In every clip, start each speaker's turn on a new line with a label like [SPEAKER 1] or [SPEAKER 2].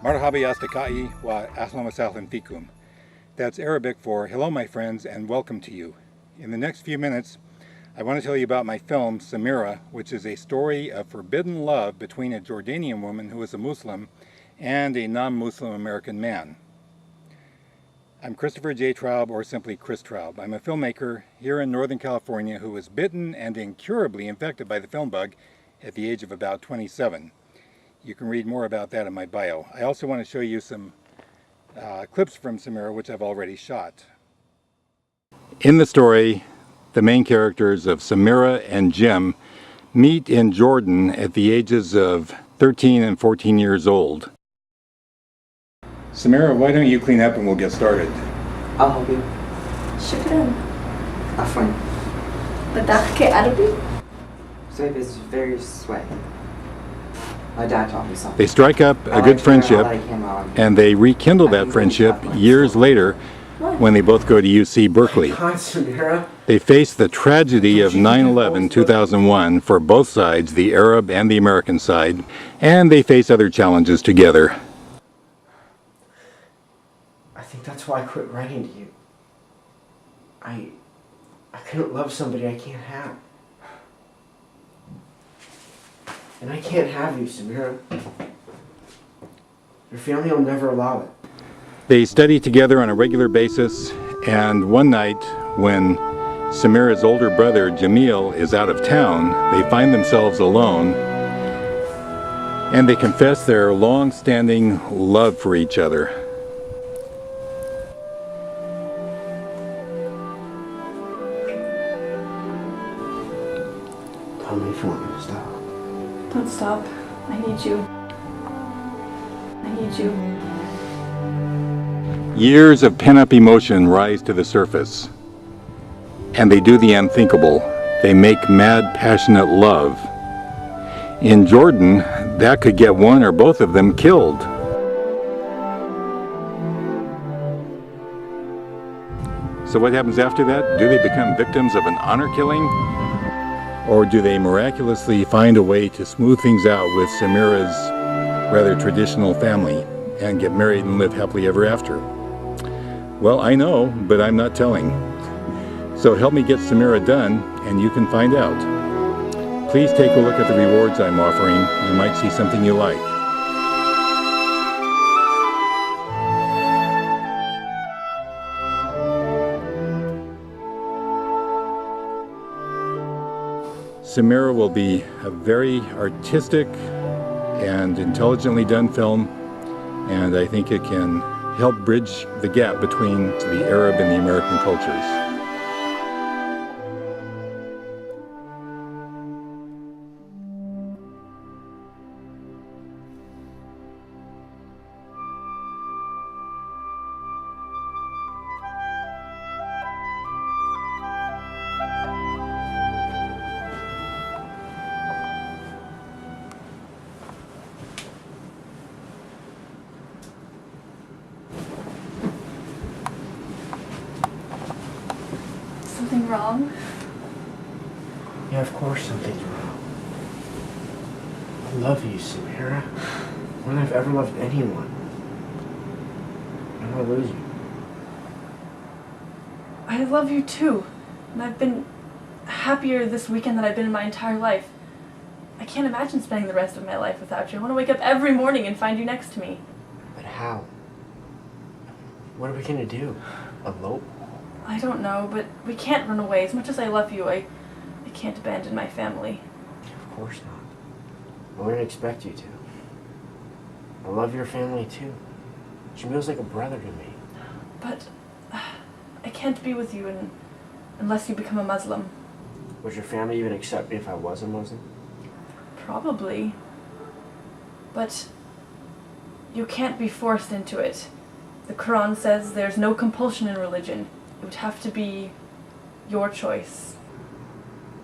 [SPEAKER 1] Marhaba yastakai wa ahlan wa sahlan fikum. That's Arabic for hello my friends and welcome to you. In the next few minutes, I want to tell you about my film, Samira, which is a story of forbidden love between a Jordanian woman who is a Muslim and a non-Muslim American man. I'm Christopher J. Traub, or simply Chris Traub. I'm a filmmaker here in Northern California who was bitten and incurably infected by the film bug at the age of about 27. You can read more about that in my bio. I also want to show you some clips from Samira, which I've already shot. In the story, the main characters of Samira and Jim meet in Jordan at the ages of 13 and 14 years old. Samira, why don't you clean up and we'll get started?
[SPEAKER 2] I'll help you.
[SPEAKER 3] شكرا.
[SPEAKER 2] Afwan.
[SPEAKER 3] بدي أحكي عربي؟
[SPEAKER 2] Zaid is very sweaty. My dad taught me something.
[SPEAKER 1] They strike up a good friendship, and they rekindle that friendship years later when they both go to UC Berkeley. They face the tragedy of 9/11 2001 for both sides, the Arab and the American side, and they face other challenges together.
[SPEAKER 4] I think that's why I quit writing to you. I couldn't love somebody I can't have. And I can't have you, Samira. Your family will never allow it.
[SPEAKER 1] They study together on a regular basis, and one night when Samira's older brother Jamil is out of town, they find themselves alone and they confess their long-standing love for each other.
[SPEAKER 4] Tell me if you want me to stop.
[SPEAKER 3] Don't stop. I need you. I need you.
[SPEAKER 1] Years of pent-up emotion rise to the surface, and they do the unthinkable. They make mad, passionate love. In Jordan, that could get one or both of them killed. So what happens after that? Do they become victims of an honor killing? Or do they miraculously find a way to smooth things out with Samira's rather traditional family and get married and live happily ever after? Well, I know, but I'm not telling. So help me get Samira done, and you can find out. Please take a look at the rewards I'm offering. You might see something you like. Samira will be a very artistic and intelligently done film, and I think it can help bridge the gap between the Arab and the American cultures.
[SPEAKER 3] Something wrong?
[SPEAKER 4] Yeah, of course something's wrong. I love you, Samira. More than I've ever loved anyone. I don't want to lose you.
[SPEAKER 3] I love you too. And I've been happier this weekend than I've been in my entire life. I can't imagine spending the rest of my life without you. I want to wake up every morning and find you next to me.
[SPEAKER 4] But how? What are we going to do? Elope?
[SPEAKER 3] I don't know, but we can't run away. As much as I love you, I can't abandon my family.
[SPEAKER 4] Of course not. I wouldn't expect you to. I love your family too. Jamil's like a brother to me.
[SPEAKER 3] But I can't be with you unless you become a Muslim.
[SPEAKER 4] Would your family even accept me if I was a Muslim?
[SPEAKER 3] Probably. But you can't be forced into it. The Quran says there's no compulsion in religion. It would have to be your choice.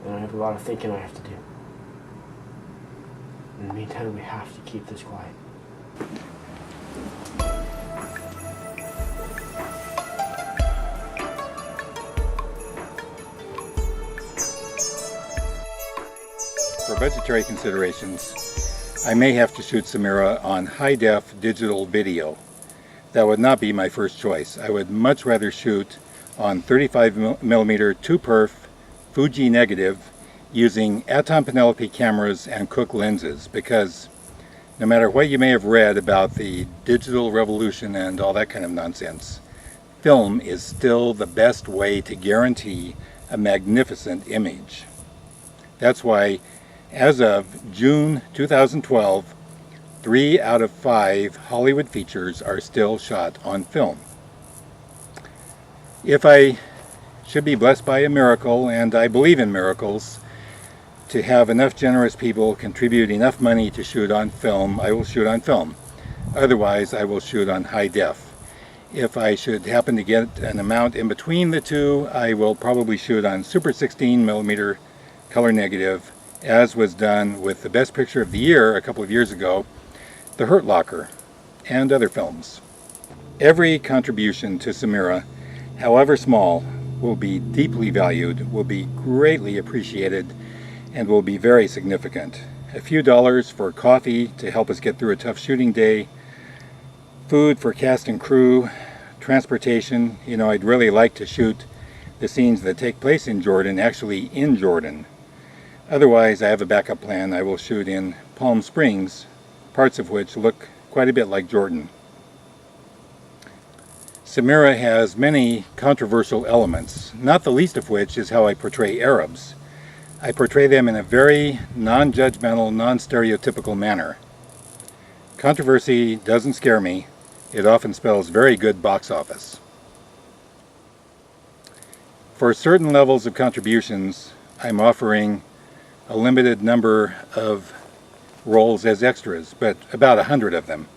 [SPEAKER 4] And I have a lot of thinking I have to do. In the meantime, we have to keep this quiet.
[SPEAKER 1] For budgetary considerations, I may have to shoot Samira on high-def digital video. That would not be my first choice. I would much rather shoot on 35mm 2-perf Fuji negative using Atom Penelope cameras and Cooke lenses, because no matter what you may have read about the digital revolution and all that kind of nonsense, film is still the best way to guarantee a magnificent image. That's why, as of June 2012, 3 out of 5 Hollywood features are still shot on film. If I should be blessed by a miracle, and I believe in miracles, to have enough generous people contribute enough money to shoot on film, I will shoot on film. Otherwise, I will shoot on high def. If I should happen to get an amount in between the two, I will probably shoot on Super 16mm color negative, as was done with the Best Picture of the Year a couple of years ago, The Hurt Locker, and other films. Every contribution to Samira, however small, will be deeply valued, will be greatly appreciated, and will be very significant. A few dollars for coffee to help us get through a tough shooting day, food for cast and crew, transportation. You know, I'd really like to shoot the scenes that take place in Jordan, actually in Jordan. Otherwise, I have a backup plan. I will shoot in Palm Springs, parts of which look quite a bit like Jordan. Samira has many controversial elements, not the least of which is how I portray Arabs. I portray them in a very non-judgmental, non-stereotypical manner. Controversy doesn't scare me. It often spells very good box office. For certain levels of contributions, I'm offering a limited number of roles as extras, but about 100 of them.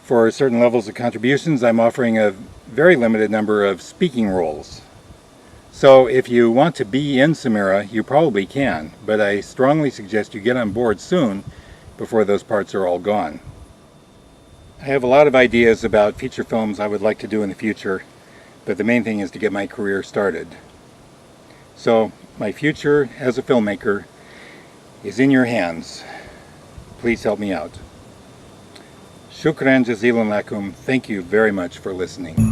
[SPEAKER 1] For certain levels of contributions, I'm offering a very limited number of speaking roles. So if you want to be in Samira, you probably can, but I strongly suggest you get on board soon before those parts are all gone. I have a lot of ideas about feature films I would like to do in the future, but the main thing is to get my career started. So my future as a filmmaker is in your hands. Please help me out. Shukran jazilan lakum. Thank you very much for listening.